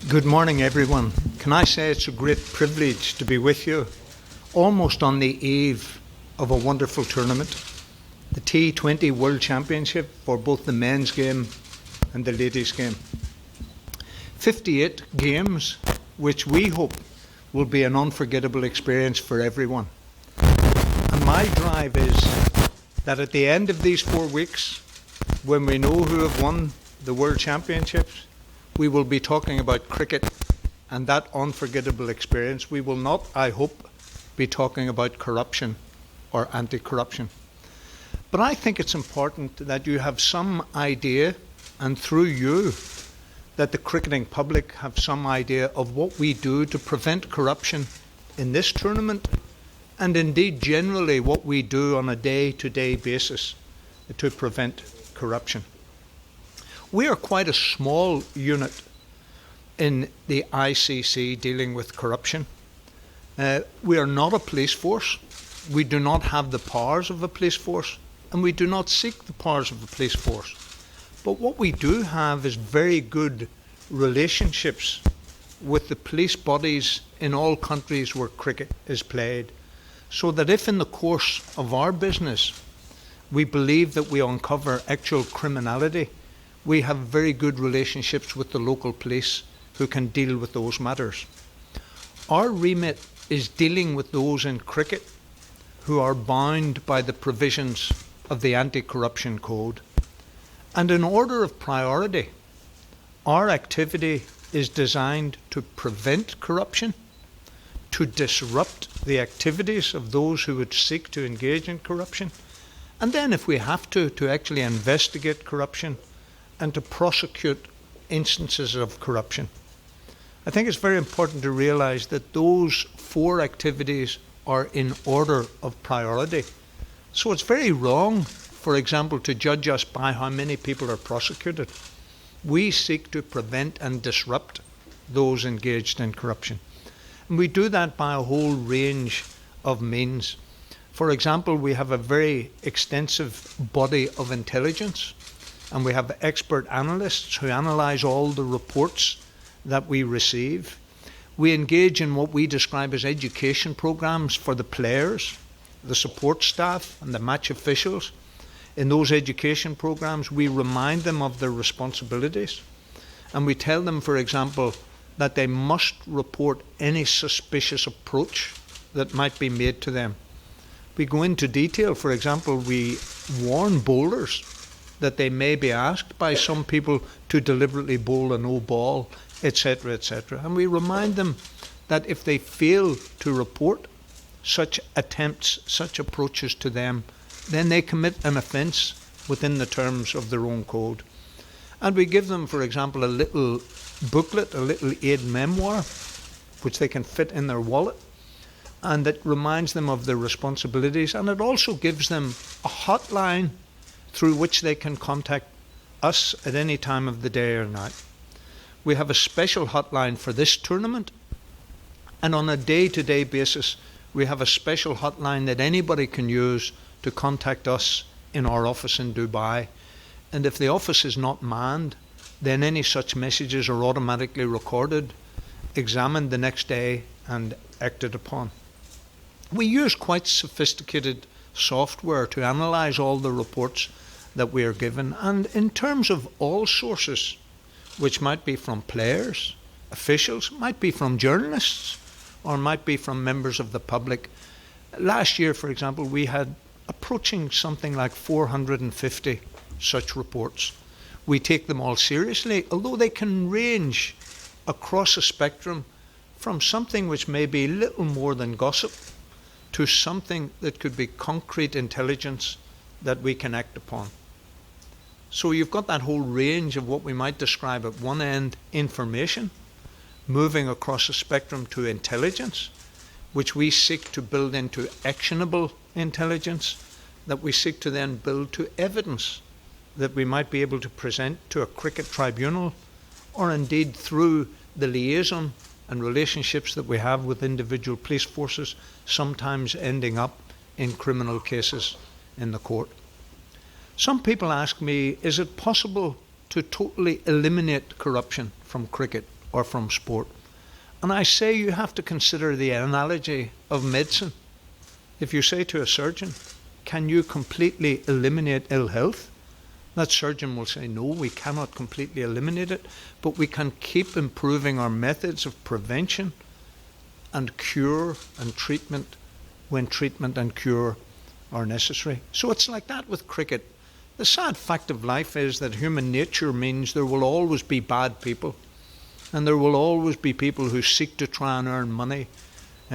Good morning, everyone. Can I say it's a great privilege to be with you, almost on the eve of a wonderful tournament, the T20 World Championship for both the men's game and the ladies' game. 58 games, which we hope will be an unforgettable experience for everyone. And my drive is that at the end of these 4 weeks, when we know who have won the World Championships, we will be talking about cricket and that unforgettable experience. We will not, I hope, be talking about corruption or anti-corruption. But I think it's important that you have some idea, and through you, that the cricketing public have some idea of what we do to prevent corruption in this tournament, and indeed generally what we do on a day-to-day basis to prevent corruption. We are quite a small unit in the ICC dealing with corruption. We are not a police force. We do not have the powers of a police force, and we do not seek the powers of a police force. But what we do have is very good relationships with the police bodies in all countries where cricket is played, so that if in the course of our business we believe that we uncover actual criminality, we have very good relationships with the local police who can deal with those matters. Our remit is dealing with those in cricket who are bound by the provisions of the Anti-Corruption Code. And in order of priority, our activity is designed to prevent corruption, to disrupt the activities of those who would seek to engage in corruption, and then if we have to actually investigate corruption and to prosecute instances of corruption. I think it's very important to realise that those 4 activities are in order of priority. So it's very wrong, for example, to judge us by how many people are prosecuted. We seek to prevent and disrupt those engaged in corruption. And we do that by a whole range of means. For example, we have a very extensive body of intelligence, and we have expert analysts who analyse all the reports that we receive. We engage in what we describe as education programmes for the players, the support staff and the match officials. In those education programmes, we remind them of their responsibilities, and we tell them, for example, that they must report any suspicious approach that might be made to them. We go into detail. For example, we warn bowlers that they may be asked by some people to deliberately bowl a no ball, etc., etc. And we remind them that if they fail to report such attempts, such approaches to them, then they commit an offence within the terms of their own code. And we give them, for example, a little booklet, a little aid memoir, which they can fit in their wallet, and that reminds them of their responsibilities, and it also gives them a hotline through which they can contact us at any time of the day or night. We have a special hotline for this tournament, and on a day-to-day basis we have a special hotline that anybody can use to contact us in our office in Dubai. And if the office is not manned, then any such messages are automatically recorded, examined the next day and acted upon. We use quite sophisticated software to analyse all the reports that we are given, and in terms of all sources, which might be from players, officials, might be from journalists, or might be from members of the public. Last year, for example, we had approaching something like 450 such reports. We take them all seriously, although they can range across a spectrum from something which may be little more than gossip to something that could be concrete intelligence that we can act upon. So you've got that whole range of what we might describe at one end, information, moving across a spectrum to intelligence, which we seek to build into actionable intelligence, that we seek to then build to evidence that we might be able to present to a cricket tribunal, or indeed through the liaison and relationships that we have with individual police forces, sometimes ending up in criminal cases in the court. Some people ask me, is it possible to totally eliminate corruption from cricket or from sport. And I say you have to consider the analogy of medicine. If you say to a surgeon, can you completely eliminate ill health? That surgeon will say, no, we cannot completely eliminate it, but we can keep improving our methods of prevention and cure and treatment when treatment and cure are necessary. So it's like that with cricket. The sad fact of life is that human nature means there will always be bad people, and there will always be people who seek to try and earn money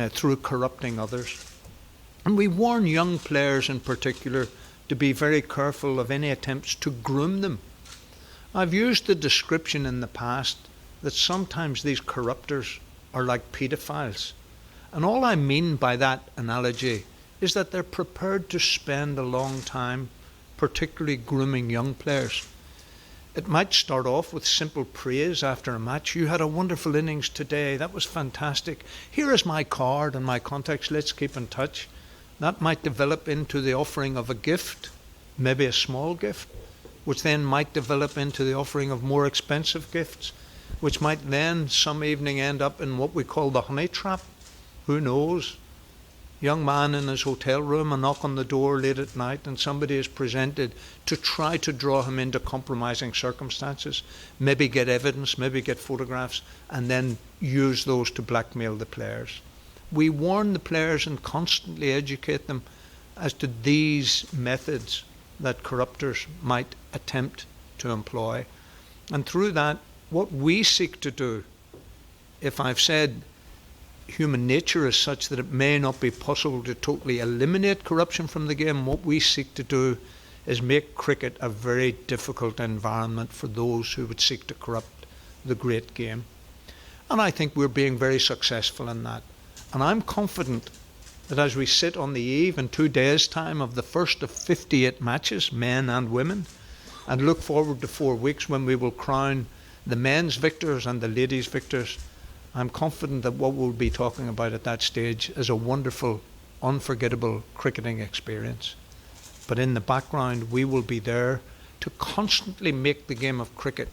through corrupting others. And we warn young players in particular to be very careful of any attempts to groom them. I've used the description in the past that sometimes these corruptors are like paedophiles. And all I mean by that analogy is that they're prepared to spend a long time particularly grooming young players. It might start off with simple praise after a match. You had a wonderful innings today. That was fantastic. Here is my card and my contacts. Let's keep in touch. That might develop into the offering of a gift, maybe a small gift, which then might develop into the offering of more expensive gifts, which might then some evening end up in what we call the honey trap. Who knows? Young man in his hotel room, a knock on the door late at night, and somebody is presented to try to draw him into compromising circumstances, maybe get evidence, maybe get photographs, and then use those to blackmail the players. We warn the players and constantly educate them as to these methods that corruptors might attempt to employ. And through that, what we seek to do, if I've said human nature is such that it may not be possible to totally eliminate corruption from the game, what we seek to do is make cricket a very difficult environment for those who would seek to corrupt the great game. And I think we're being very successful in that. And I'm confident that as we sit on the eve in 2 days' time of the first of 58 matches, men and women, and look forward to 4 weeks when we will crown the men's victors and the ladies' victors, I'm confident that what we'll be talking about at that stage is a wonderful, unforgettable cricketing experience. But in the background, we will be there to constantly make the game of cricket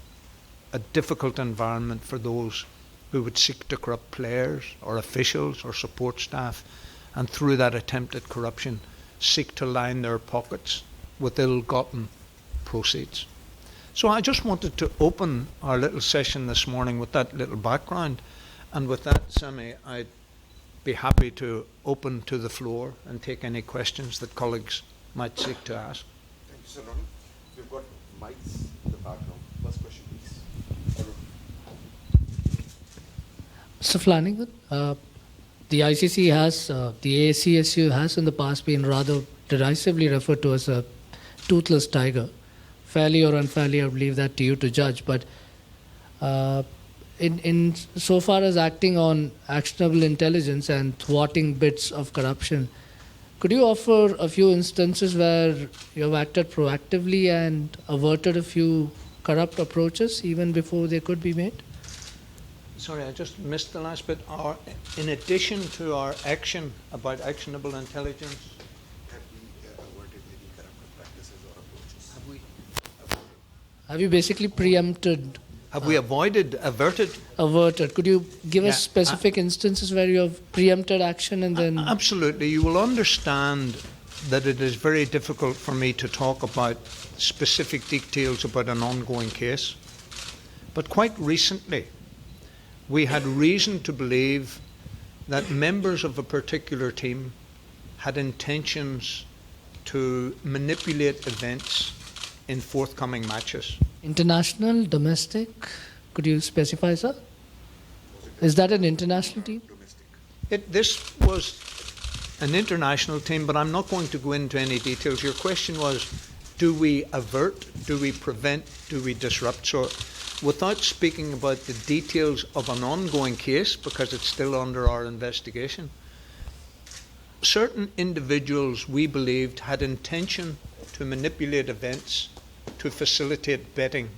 a difficult environment for those who would seek to corrupt players or officials or support staff, and through that attempt at corruption seek to line their pockets with ill-gotten proceeds. So I just wanted to open our little session this morning with that little background, and with that, Sammy, I'd be happy to open to the floor and take any questions that colleagues might seek to ask. Thank you, Sir Ronnie. We've got mics in the background. First question, please. Mr. Flanagan, the ICC has, the ACSU has in the past been rather derisively referred to as a toothless tiger. Fairly or unfairly, I believe that to you to judge, but in so far as acting on actionable intelligence and thwarting bits of corruption, could you offer a few instances where you have acted proactively and averted a few corrupt approaches even before they could be made? Sorry, I just missed the last bit. In addition to our action about actionable intelligence, Have we averted any corrupt practices or approaches? Have you basically preempted? have we averted? Averted. Could you give us Yeah, specific instances where you have preempted action and then? Absolutely. You will understand that it is very difficult for me to talk about specific details about an ongoing case. But quite recently, we had reason to believe that members of a particular team had intentions to manipulate events in forthcoming matches. International, domestic? Could you specify, sir? Is that an international team? Domestic. This was an international team, but I'm not going to go into any details. Your question was, do we avert, do we prevent, do we disrupt? So without speaking about the details of an ongoing case, because it's still under our investigation, certain individuals we believed had intention to manipulate events to facilitate betting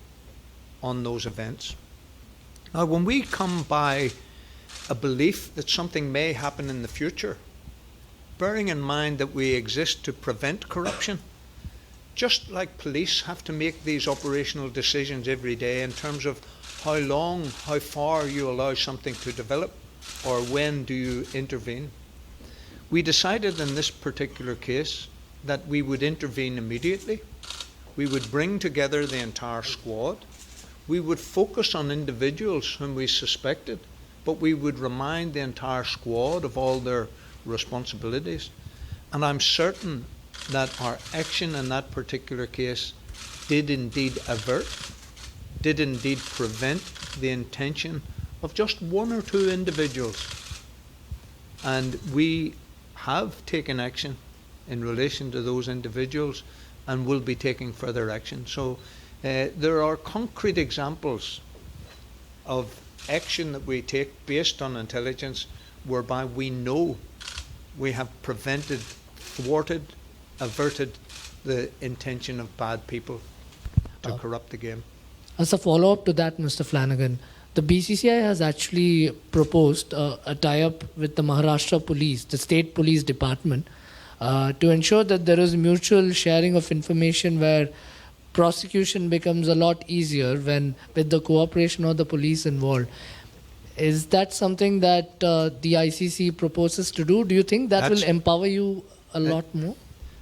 on those events. Now, when we come by a belief that something may happen in the future, bearing in mind that we exist to prevent corruption, just like police have to make these operational decisions every day in terms of how long, how far you allow something to develop, or when do you intervene. We decided in this particular case that we would intervene immediately. We would bring together the entire squad. We would focus on individuals whom we suspected, but we would remind the entire squad of all their responsibilities. And I'm certain that our action in that particular case did indeed avert, did indeed prevent the intention of just one or two individuals. And we have taken action in relation to those individuals and will be taking further action. So there are concrete examples of action that we take based on intelligence whereby we know we have prevented, thwarted, averted the intention of bad people to corrupt the game. As a follow-up to that, Mr. Flanagan, the BCCI has actually proposed a tie-up with the Maharashtra Police, the State Police Department, to ensure that there is mutual sharing of information where prosecution becomes a lot easier when with the cooperation of the police involved. Is that something that the ICC proposes to do? Do you think that will empower you a lot more?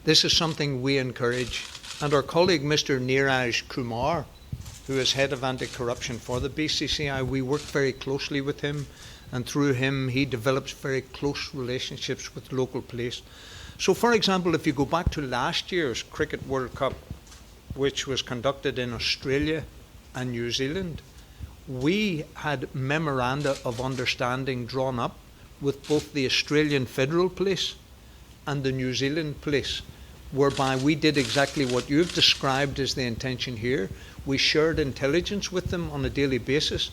This is something we encourage. And our colleague, Mr. Neeraj Kumar, who is head of anti-corruption for the BCCI, we work very closely with him, and through him he develops very close relationships with local police. So for example, if you go back to last year's Cricket World Cup, which was conducted in Australia and New Zealand, we had memoranda of understanding drawn up with both the Australian Federal Police and the New Zealand Police, whereby we did exactly what you've described as the intention here. We shared intelligence with them on a daily basis.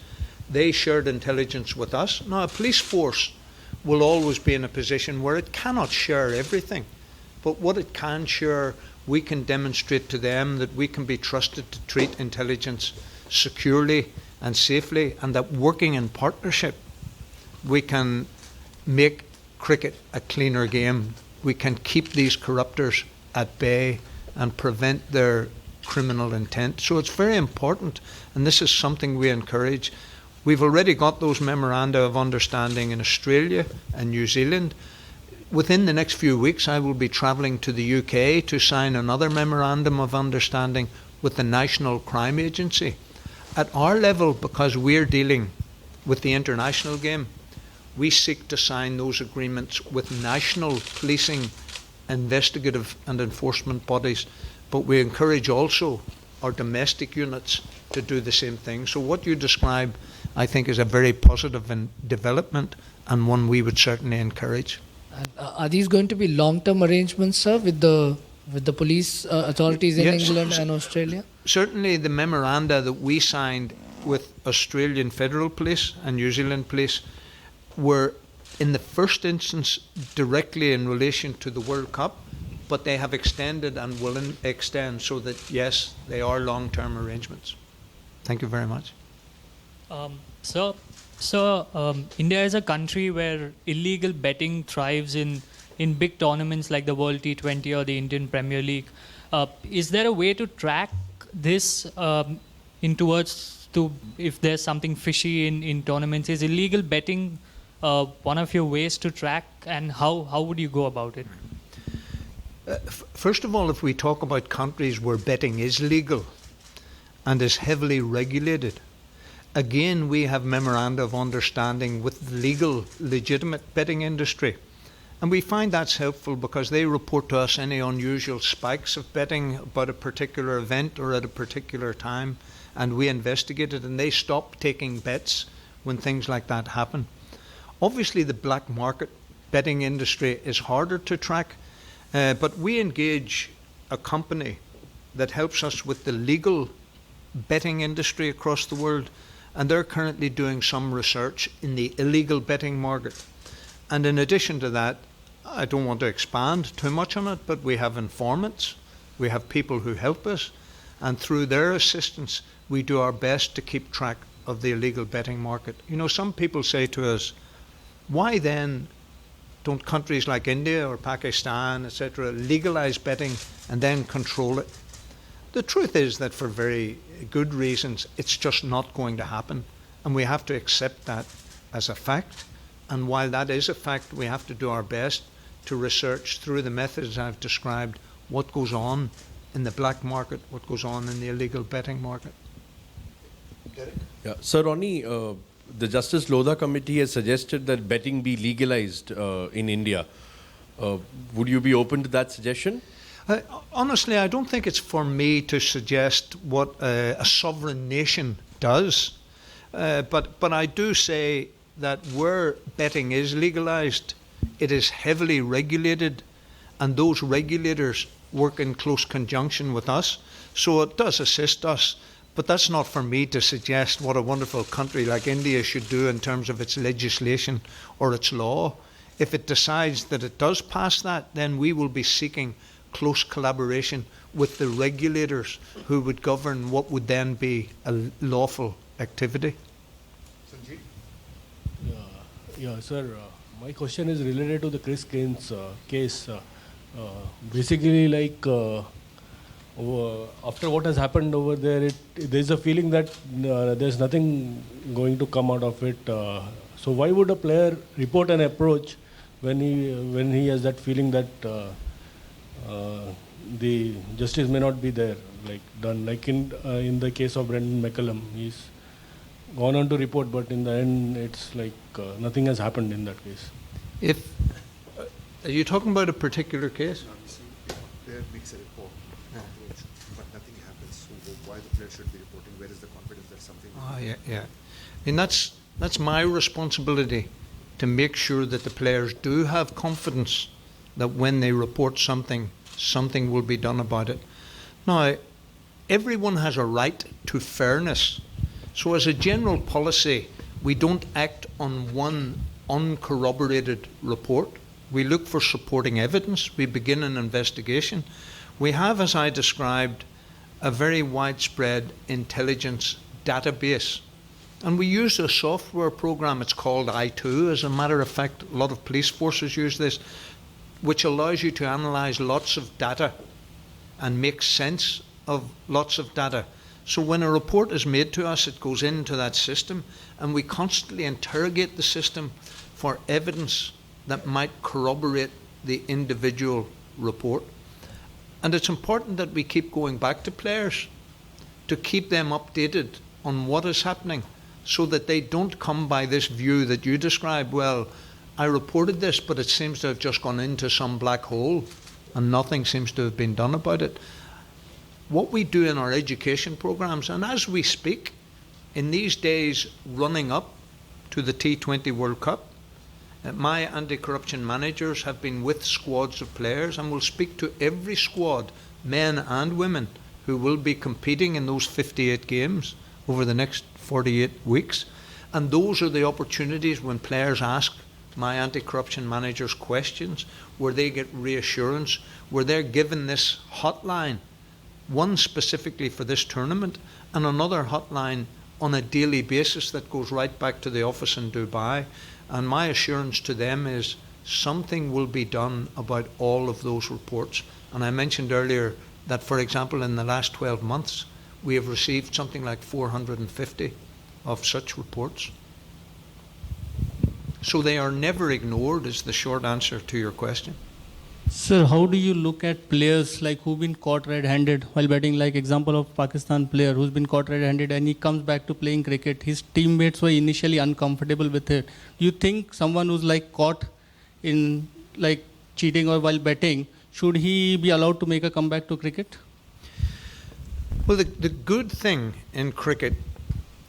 They shared intelligence with us. Now, a police force will always be in a position where it cannot share everything, but what it can share, we can demonstrate to them that we can be trusted to treat intelligence securely and safely, and that working in partnership, we can make cricket a cleaner game. We can keep these corruptors at bay and prevent their criminal intent. So it's very important, and this is something we encourage. We've already got those memoranda of understanding in Australia and New Zealand. Within the next few weeks, I will be travelling to the UK to sign another memorandum of understanding with the National Crime Agency. At our level, because we're dealing with the international game, we seek to sign those agreements with national policing, investigative and enforcement bodies, but we encourage also our domestic units to do the same thing. So what you describe, I think, is a very positive development, and one we would certainly encourage. Are these going to be long-term arrangements, sir, with the police authorities in England and Australia? Certainly the memoranda that we signed with Australian Federal Police and New Zealand Police were in the first instance directly in relation to the World Cup, but they have extended and will extend, so that yes, they are long-term arrangements. Thank you very much. India is a country where illegal betting thrives in big tournaments like the World T20 or the Indian Premier League. Is there a way to track this if there's something fishy in tournaments? Is illegal betting one of your ways to track, and how would you go about it? First of all, if we talk about countries where betting is legal and is heavily regulated, again, we have memoranda of understanding with the legal, legitimate betting industry. And we find that's helpful because they report to us any unusual spikes of betting about a particular event or at a particular time, and we investigate it, and they stop taking bets when things like that happen. Obviously, the black market betting industry is harder to track, but we engage a company that helps us with the legal betting industry across the world, and they're currently doing some research in the illegal betting market. And in addition to that, I don't want to expand too much on it, but we have informants, we have people who help us, and through their assistance, we do our best to keep track of the illegal betting market. You know, some people say to us, why then don't countries like India or Pakistan, etc., legalize betting and then control it? The truth is that for very good reasons, it's just not going to happen. And we have to accept that as a fact. And while that is a fact, we have to do our best to research through the methods I've described what goes on in the black market, what goes on in the illegal betting market. Derek? Yeah. Sir Ronnie, the Justice Lodha Committee has suggested that betting be legalized in India. Would you be open to that suggestion? Honestly, I don't think it's for me to suggest what a sovereign nation does. But I do say that where betting is legalized, it is heavily regulated, and those regulators work in close conjunction with us. So it does assist us. But that's not for me to suggest what a wonderful country like India should do in terms of its legislation or its law. If it decides that it does pass that, then we will be seeking close collaboration with the regulators who would govern what would then be a lawful activity. Sanjeev? Yeah, sir. My question is related to the Chris Gaines case. Basically, like after what has happened over there, there's a feeling that there's nothing going to come out of it. So why would a player report an approach when he has that feeling that the justice may not be there, like done, like in the case of Brendan McCullum, he's gone on to report, but in the end, it's like nothing has happened in that case. If are you talking about a particular case? Now, you see, the player makes a report, approach, but nothing happens. So why the player should be reporting? Where is the confidence that something will happen? Yeah. I mean, that's my responsibility to make sure that the players do have confidence that when they report something, something will be done about it. Now, everyone has a right to fairness. So as a general policy, we don't act on one uncorroborated report. We look for supporting evidence. We begin an investigation. We have, as I described, a very widespread intelligence database. And we use a software program, it's called I2. As a matter of fact, a lot of police forces use this, which allows you to analyze lots of data and make sense of lots of data. So when a report is made to us, it goes into that system, and we constantly interrogate the system for evidence that might corroborate the individual report. And it's important that we keep going back to players to keep them updated on what is happening, so that they don't come by this view that you describe, well, I reported this, but it seems to have just gone into some black hole and nothing seems to have been done about it. What we do in our education programs, and as we speak, in these days running up to the T20 World Cup, my anti-corruption managers have been with squads of players and will speak to every squad, men and women, who will be competing in those 58 games over the next 48 weeks. And those are the opportunities when players ask my anti-corruption managers questions, where they get reassurance, where they're given this hotline, one specifically for this tournament, and another hotline on a daily basis that goes right back to the office in Dubai. And my assurance to them is something will be done about all of those reports. And I mentioned earlier that, for example, in the last 12 months, we have received something like 450 of such reports. So they are never ignored, is the short answer to your question. Sir, how do you look at players like who've been caught red-handed while betting, like example of Pakistan player who's been caught red-handed and he comes back to playing cricket. His teammates were initially uncomfortable with it. Do you think someone who's like caught in like cheating or while betting, should he be allowed to make a comeback to cricket? Well, the good thing in cricket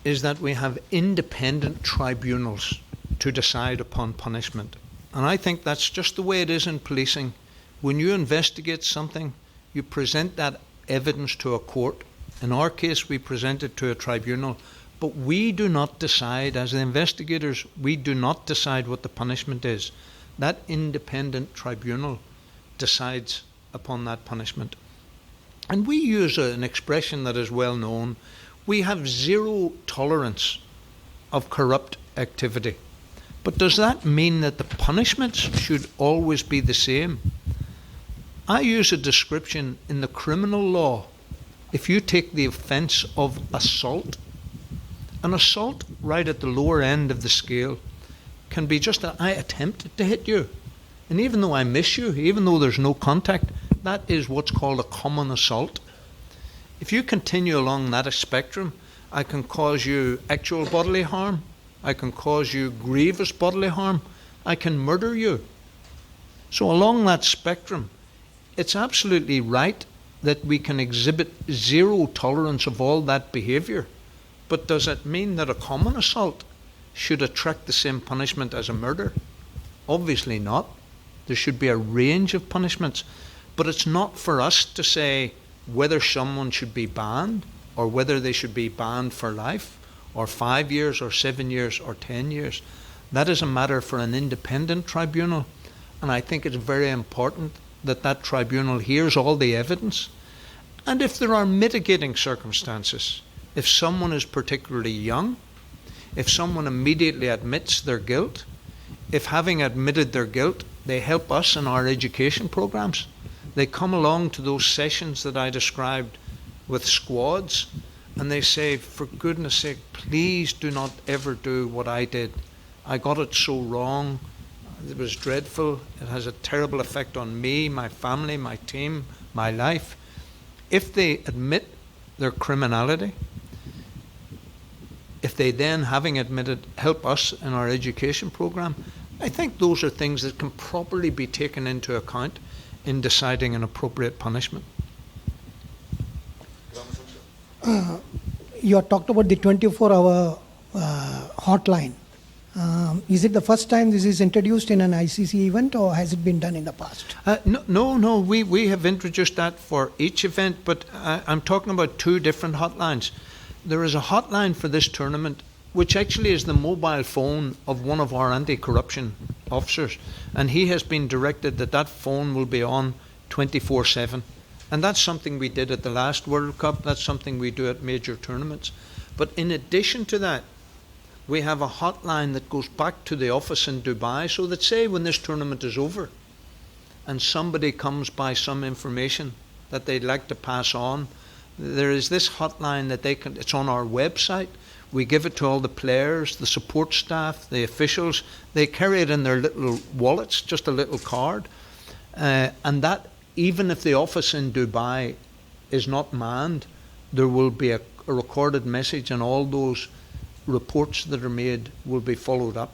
is that we have independent tribunals to decide upon punishment. And I think that's just the way it is in policing. When you investigate something, you present that evidence to a court. In our case, we present it to a tribunal. But we do not decide, as the investigators, we do not decide what the punishment is. That independent tribunal decides upon that punishment. And we use an expression that is well known. We have zero tolerance of corrupt activity. But does that mean that the punishments should always be the same? I use a description in the criminal law if you take the offence of assault, an assault right at the lower end of the scale can be just I attempted to hit you. And even though I miss you, even though there's no contact, that is what's called a common assault. If you continue along that spectrum, I can cause you actual bodily harm, I can cause you grievous bodily harm, I can murder you. So along that spectrum, it's absolutely right that we can exhibit zero tolerance of all that behaviour. But does it mean that a common assault should attract the same punishment as a murder? Obviously not. There should be a range of punishments. But it's not for us to say whether someone should be banned or whether they should be banned for life or 5 years or 7 years or 10 years. That is a matter for an independent tribunal. And I think it's very important that that tribunal hears all the evidence. And if there are mitigating circumstances, if someone is particularly young, if someone immediately admits their guilt, if having admitted their guilt, they help us in our education programs, they come along to those sessions that I described with squads, and they say, for goodness sake, please do not ever do what I did. I got it so wrong. It was dreadful. It has a terrible effect on me, my family, my team, my life. If they admit their criminality, if they then, having admitted, help us in our education program, I think those are things that can properly be taken into account in deciding an appropriate punishment. You have talked about the 24-hour hotline. Is it the first time this is introduced in an ICC event, or has it been done in the past? No. We have introduced that for each event, but I'm talking about two different hotlines. There is a hotline for this tournament, which actually is the mobile phone of one of our anti-corruption officers, and he has been directed that that phone will be on 24/7. And that's something we did at the last World Cup. That's something we do at major tournaments. But in addition to that, we have a hotline that goes back to the office in Dubai, so that say when this tournament is over and somebody comes by some information that they'd like to pass on, there is this hotline that they can, it's on our website. We give it to all the players, the support staff, the officials. They carry it in their little wallets, just a little card. And that, even if the office in Dubai is not manned, there will be a recorded message, and all those reports that are made will be followed up.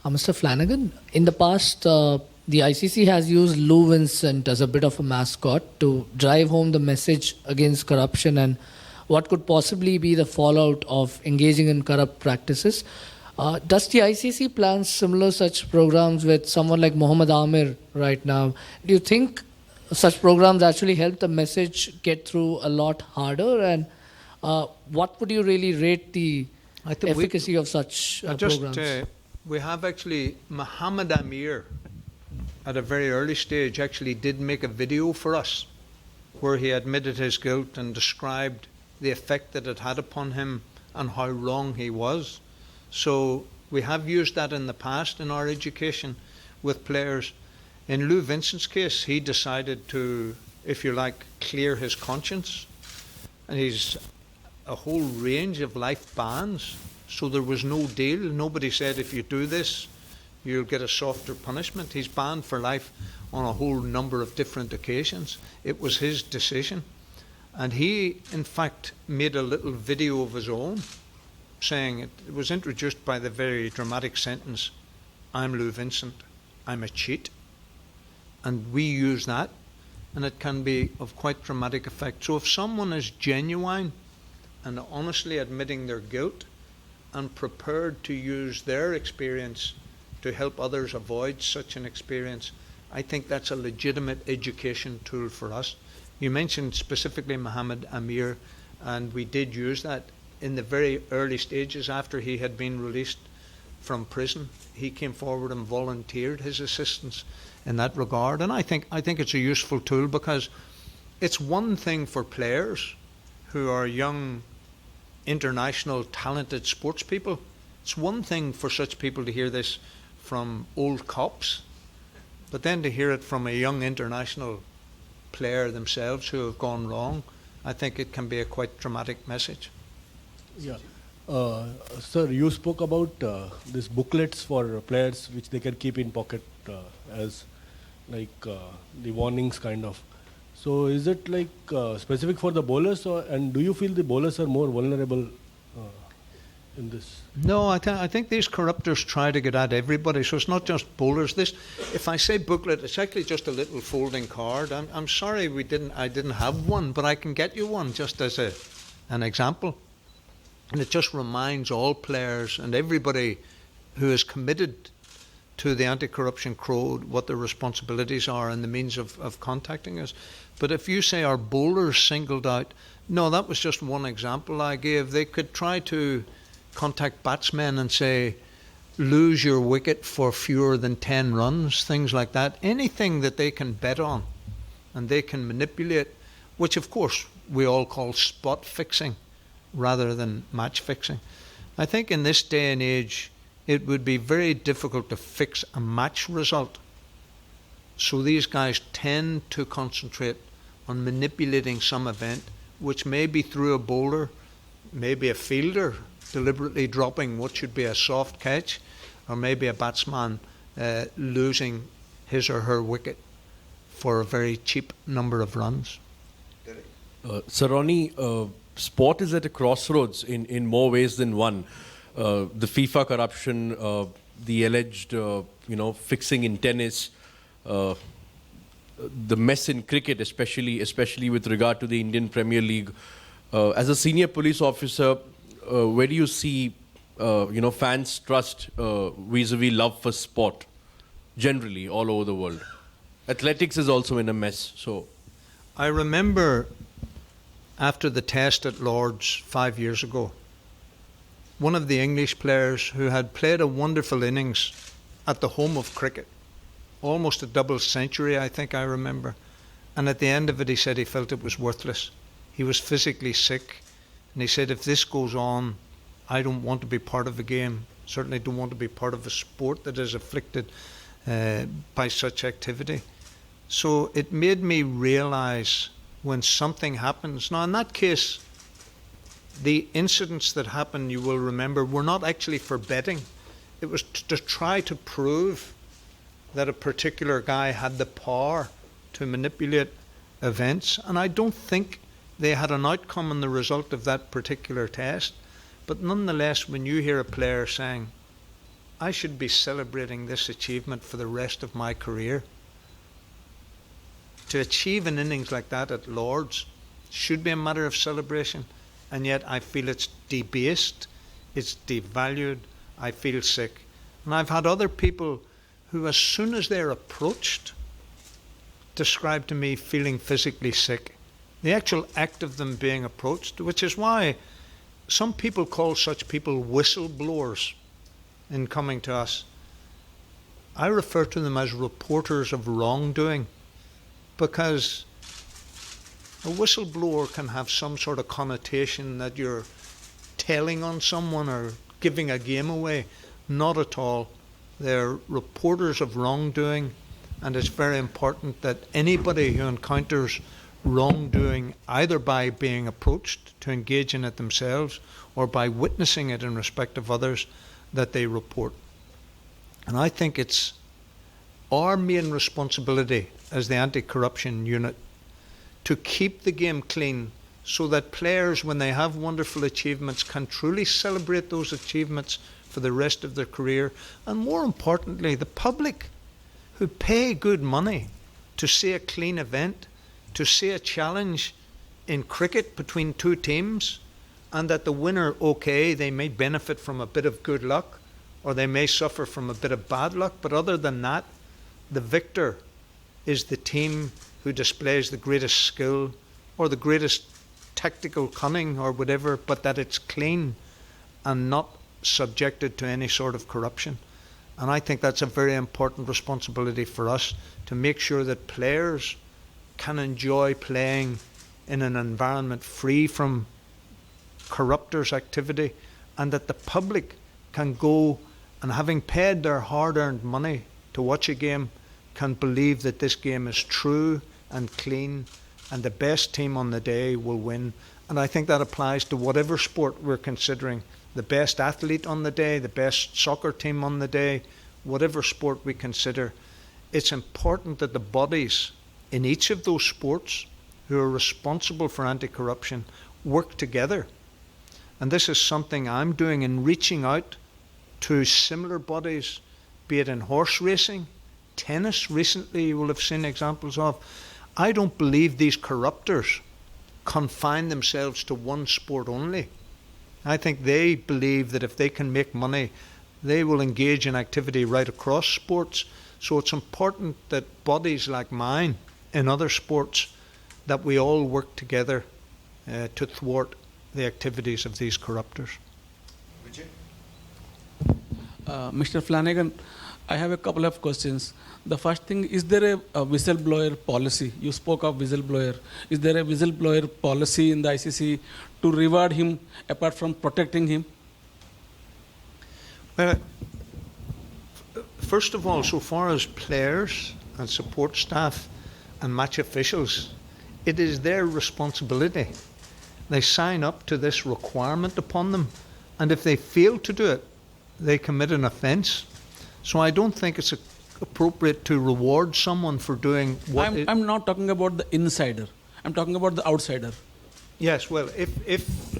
Mr. Flanagan, in the past, the ICC has used Lou Vincent as a bit of a mascot to drive home the message against corruption and what could possibly be the fallout of engaging in corrupt practices. Does the ICC plan similar such programs with someone like Mohammed Amir right now? Do you think such programs actually help the message get through a lot harder? And what would you really rate the efficacy of such programs? We have actually, Mohammed Amir, at a very early stage, actually did make a video for us where he admitted his guilt and described the effect that it had upon him and how wrong he was. So we have used that in the past in our education with players. In Lou Vincent's case, he decided to, if you like, clear his conscience. And he's a whole range of life bans. So there was no deal. Nobody said, if you do this, you'll get a softer punishment. He's banned for life on a whole number of different occasions. It was his decision. And he, in fact, made a little video of his own, saying it was introduced by the very dramatic sentence, "I'm Lou Vincent, I'm a cheat." And we use that, and it can be of quite dramatic effect. So if someone is genuine and honestly admitting their guilt and prepared to use their experience to help others avoid such an experience, I think that's a legitimate education tool for us. You mentioned specifically Mohammed Amir, and we did use that in the very early stages after he had been released from prison. He came forward and volunteered his assistance in that regard, and I think it's a useful tool, because it's one thing for players who are young, international, talented sports people. It's one thing for such people to hear this from old cops, but then to hear it from a young international player themselves who have gone wrong, I think it can be a quite dramatic message. Yeah. Sir, you spoke about these booklets for players which they can keep in pocket as like the warnings kind of. So is it like specific for the bowlers, and do you feel the bowlers are more vulnerable in this? No, I think these corruptors try to get at everybody, so it's not just bowlers. This, if I say booklet, it's actually just a little folding card. I'm sorry I didn't have one, but I can get you one just as an example. And it just reminds all players and everybody who is committed to the anti-corruption code what their responsibilities are and the means of contacting us. But if you say our bowlers singled out, no, that was just one example I gave. They could try to contact batsmen and say, lose your wicket for fewer than 10 runs, things like that. Anything that they can bet on and they can manipulate, which of course we all call spot fixing rather than match fixing. I think in this day and age, it would be very difficult to fix a match result. So these guys tend to concentrate on manipulating some event, which may be through a bowler, maybe a fielder deliberately dropping what should be a soft catch, or maybe a batsman losing his or her wicket for a very cheap number of runs. Sir Ronnie, sport is at a crossroads in more ways than one. The FIFA corruption, the alleged fixing in tennis, the mess in cricket, especially with regard to the Indian Premier League. As a senior police officer, where do you see fans' trust vis-a-vis love for sport generally all over the world? Athletics is also in a mess. So I remember after the test at Lord's 5 years ago, one of the English players who had played a wonderful innings at the home of cricket, almost a double century, I think I remember, and at the end of it he said he felt it was worthless. He was physically sick, and he said, if this goes on, I don't want to be part of a game, certainly don't want to be part of a sport that is afflicted by such activity. So it made me realise when something happens. Now in that case, the incidents that happened, you will remember, were not actually for betting. It was to try to prove that a particular guy had the power to manipulate events. And I don't think they had an outcome in the result of that particular test. But nonetheless, when you hear a player saying, I should be celebrating this achievement for the rest of my career, to achieve an innings like that at Lord's should be a matter of celebration, and yet I feel it's debased, it's devalued, I feel sick. And I've had other people who, as soon as they're approached, describe to me feeling physically sick. The actual act of them being approached, which is why some people call such people whistleblowers in coming to us. I refer to them as reporters of wrongdoing, because a whistleblower can have some sort of connotation that you're telling on someone or giving a game away. Not at all. They're reporters of wrongdoing, and it's very important that anybody who encounters wrongdoing, either by being approached to engage in it themselves or by witnessing it in respect of others, that they report. And I think it's our main responsibility as the anti-corruption unit to keep the game clean so that players, when they have wonderful achievements, can truly celebrate those achievements for the rest of their career. And more importantly, the public who pay good money to see a clean event, to see a challenge in cricket between two teams, and that the winner, okay, they may benefit from a bit of good luck or they may suffer from a bit of bad luck, but other than that, the victor is the team who displays the greatest skill or the greatest tactical cunning or whatever, but that it's clean and not subjected to any sort of corruption. And I think that's a very important responsibility for us, to make sure that players can enjoy playing in an environment free from corruptors' activity, and that the public can go and, having paid their hard-earned money to watch a game, can believe that this game is true, and clean, and the best team on the day will win. And I think that applies to whatever sport we're considering. The best athlete on the day, the best soccer team on the day, whatever sport we consider, it's important that the bodies in each of those sports who are responsible for anti-corruption work together. And this is something I'm doing in reaching out to similar bodies, be it in horse racing, tennis recently you will have seen examples of. I don't believe these corruptors confine themselves to one sport only. I think they believe that if they can make money, they will engage in activity right across sports. So it's important that bodies like mine in other sports, that we all work together to thwart the activities of these corruptors. Vijay? Mr. Flanagan, I have a couple of questions. The first thing, is there a whistleblower policy? You spoke of whistleblower. Is there a whistleblower policy in the ICC to reward him apart from protecting him? Well, first of all, so far as players and support staff and match officials, it is their responsibility. They sign up to this requirement upon them, and if they fail to do it, they commit an offence. So I don't think it's appropriate to reward someone for doing what... I'm not talking about the insider. I'm talking about the outsider. Yes, well, if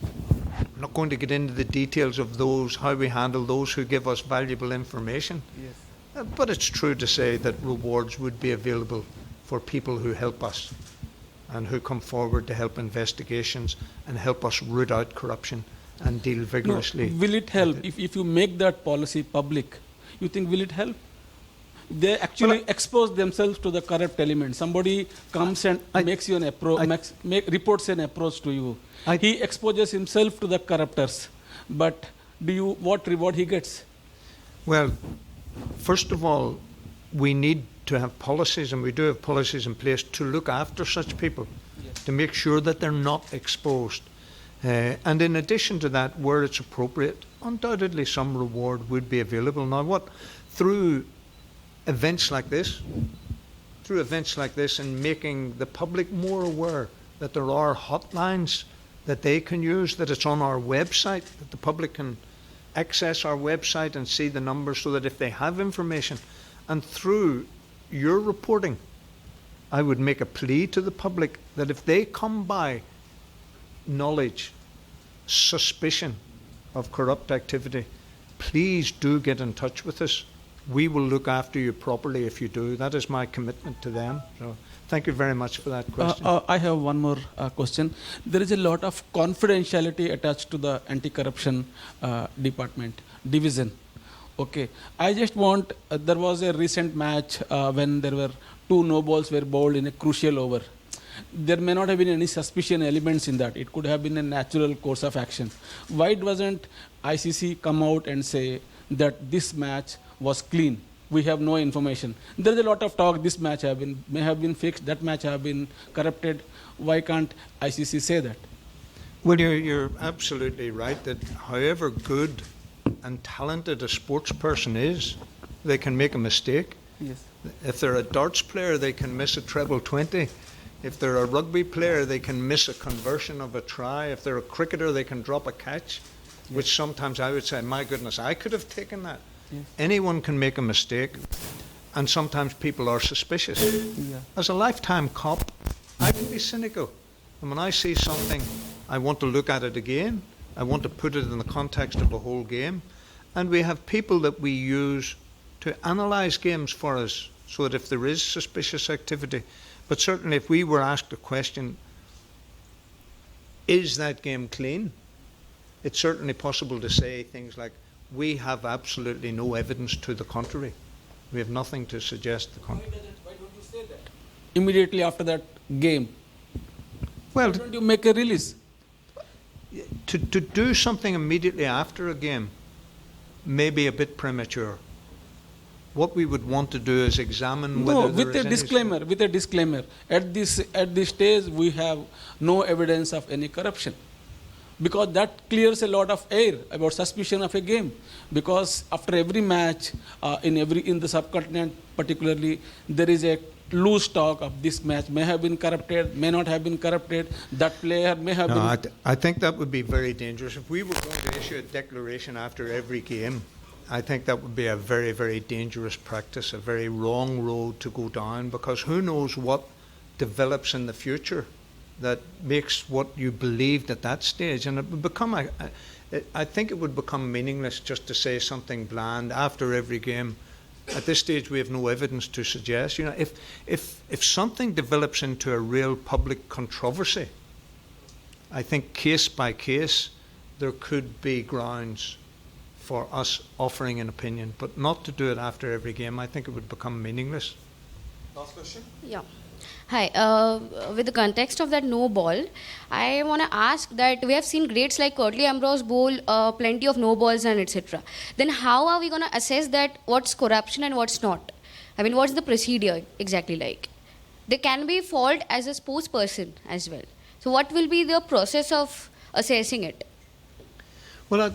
I'm not going to get into the details of those, how we handle those who give us valuable information. Yes. But it's true to say that rewards would be available for people who help us and who come forward to help investigations and help us root out corruption and deal vigorously. No, will it help if you make that policy public? You think will it help? They actually expose themselves to the corrupt element. Somebody comes and makes you an approach, reports an approach to you. He exposes himself to the corruptors. But what reward he gets? Well, first of all, we need to have policies, and we do have policies in place to look after such people, yes, to make sure that they're not exposed. And in addition to that, where it's appropriate, undoubtedly some reward would be available. Now, through events like this, and making the public more aware that there are hotlines that they can use, that it's on our website, that the public can access our website and see the numbers, so that if they have information, and through your reporting, I would make a plea to the public that if they come by knowledge, suspicion of corrupt activity, please do get in touch with us. We will look after you properly if you do. That is my commitment to them. So thank you very much for that question. I have one more question. There is a lot of confidentiality attached to the anti-corruption division. Okay, I just want, there was a recent match when there were 2 no balls were bowled in a crucial over. There may not have been any suspicion elements in that. It could have been a natural course of action. Why doesn't ICC come out and say that this match was clean? We have no information. There is a lot of talk, this match may have been fixed, that match have been corrupted. Why can't ICC say that? Well, you're absolutely right that however good and talented a sports person is, they can make a mistake. Yes. If they're a darts player, they can miss a treble 20. If they're a rugby player, they can miss a conversion of a try. If they're a cricketer, they can drop a catch, yes, which sometimes I would say, my goodness, I could have taken that. Yes. Anyone can make a mistake, and sometimes people are suspicious. Yeah. As a lifetime cop, I can be cynical. And when I see something, I want to look at it again. I want to put it in the context of a whole game. And we have people that we use to analyse games for us, so that if there is suspicious activity, but certainly if we were asked a question, is that game clean? It's certainly possible to say things like, we have absolutely no evidence to the contrary. We have nothing to suggest the contrary. Why don't you say that? Immediately after that game. Well, why don't you make a release? To do something immediately after a game may be a bit premature. What we would want to do is examine whether with a disclaimer. At this stage, we have no evidence of any corruption, because that clears a lot of air about suspicion of a game. Because after every match, in the subcontinent particularly, there is a lose talk of this match may have been corrupted, may not have been corrupted, that player may have No, been... I think that would be very dangerous. If we were going to issue a declaration after every game, I think that would be a very, very dangerous practice, a very wrong road to go down, because who knows what develops in the future that makes what you believed at that stage. And it would become, I think it would become meaningless just to say something bland after every game. At this stage, we have no evidence to suggest. You know, if something develops into a real public controversy, I think case by case, there could be grounds for us offering an opinion, but not to do it after every game. I think it would become meaningless. Last question. Yeah. Hi. With the context of that no ball, I want to ask that we have seen greats like Curtly Ambrose bowl plenty of no balls and etc. Then how are we going to assess that what's corruption and what's not? I mean, what's the procedure exactly like? There can be fault as a sports person as well. So what will be the process of assessing it? Well,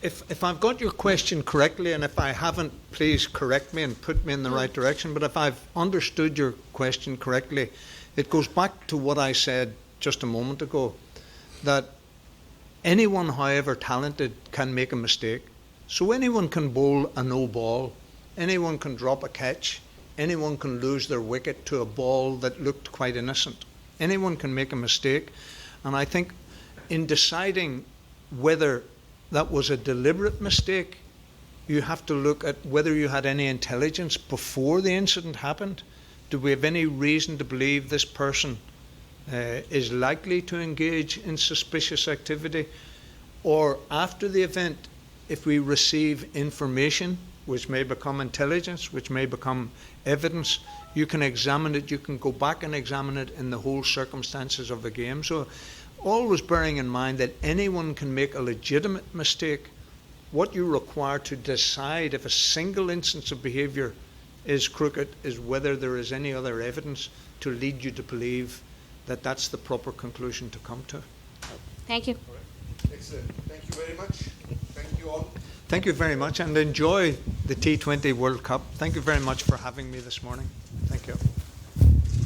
if I've got your question correctly, and if I haven't, please correct me and put me in the right direction, but if I've understood your question correctly, it goes back to what I said just a moment ago, that anyone, however talented, can make a mistake. So anyone can bowl a no ball, anyone can drop a catch, anyone can lose their wicket to a ball that looked quite innocent. Anyone can make a mistake, and I think in deciding whether that was a deliberate mistake, you have to look at whether you had any intelligence before the incident happened. Do we have any reason to believe this person is likely to engage in suspicious activity? Or after the event, if we receive information which may become intelligence, which may become evidence, you can examine it, you can go back and examine it in the whole circumstances of the game. So always bearing in mind that anyone can make a legitimate mistake. What you require to decide if a single instance of behaviour is crooked is whether there is any other evidence to lead you to believe that that's the proper conclusion to come to. Thank you. Excellent. Thank you very much. Thank you all. Thank you very much, and enjoy the T20 World Cup. Thank you very much for having me this morning. Thank you.